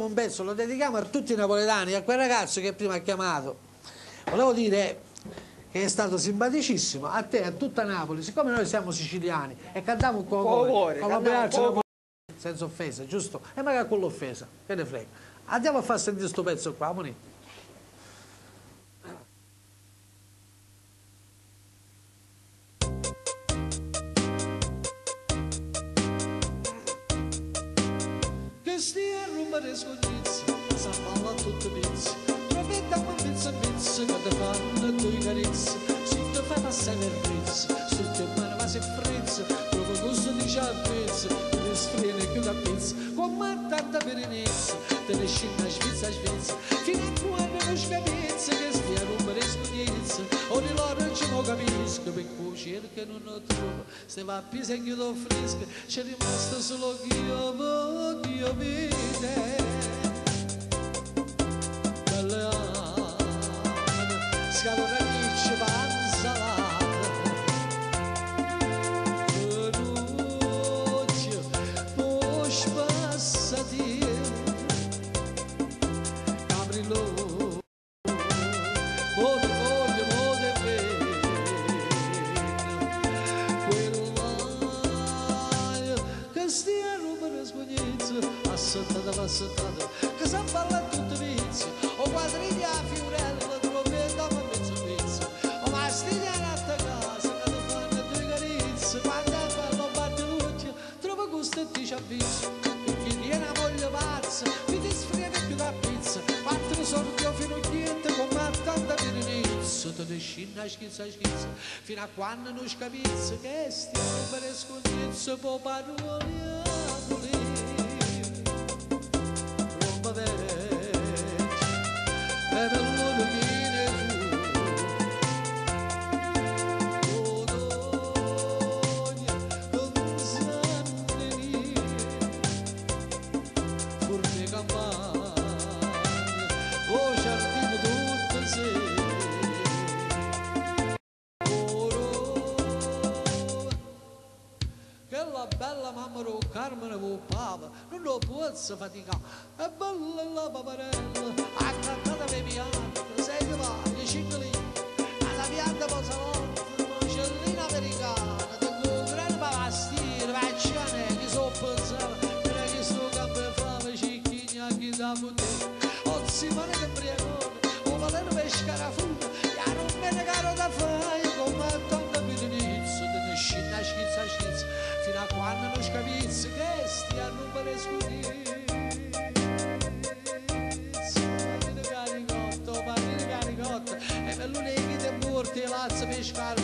un pezzo, lo dedichiamo a tutti i napoletani, a quel ragazzo che prima ha chiamato. Volevo dire che è stato simpaticissimo, a te, a tutta Napoli, siccome noi siamo siciliani e cantiamo un cuore, senza offesa, giusto? E magari con l'offesa, che ne frega. Andiamo a far sentire sto pezzo qua, Moni. Che stia a rubare sconizzi, sa balla tutto pizzi, trovetta con pizza che ti fanno tu i carezzi, se ti fai passare il rizzo, se ti mani va se frizzo, trovo gusto di ciampezzo, ti sfrene più da pizza, con tanta per inizio, te ne scina svizza, fino a quando non scapizza, che stia a rubare sconizzi, ogni loro ci non capisco, per cui cerca non lo trovo, se va a pisa e chiudo fresco, c'è rimasto solo che io voglio vedere. Belle anime, scavoranicci, panzalata, venuccio, poi spassati, caprillo, molte voglie, molte bene, quell'aia che stia a rubare sguagnizzo, assettata, che sa balla tutto vizio, o quadrigli a fiorella, trovetta ma mezzo pizzo, o mastigliare a te casa, che ti fanno due carizze, quando è bello batte luce, trova gusto e ti ci avvizio, e chi tiene la moglie pazza, mi ti sfriene più da pizza, quattro sordi o finocchiette, con tanta per inizio, te ne scina schizza, fino a quando non scapizza, che stia a rubare sconizzo, po' parole bella mamma ro Carmine vo pava, non lo posso faticare, è bella la paparella, ha cantata per pianta, sei che va, gli cingoli, alla pianta posa volta, macellina americana, tengo un grande pavastire, vacciane, che so pensare, che sto campo e fava, cicchigna, chi da bottega, ozzimane che briagone, o valere pescare a fuga, e a non bene caro da fare, come tanta pitinizzo, te ne scina, schizza, fino a quando non scapizzi, che stia a rubare scudizzi, partire caricotto, e per l'unico te morti, lazza pescare,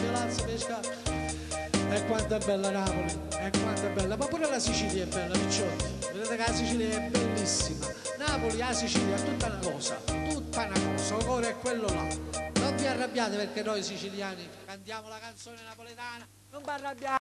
e quanto è bella Napoli, e quanto è bella, ma pure la Sicilia è bella, picciotti, vedete che la Sicilia è bellissima, Napoli, la Sicilia è tutta una cosa, il cuore è quello là, non vi arrabbiate perché noi siciliani cantiamo la canzone napoletana, non vi arrabbiate.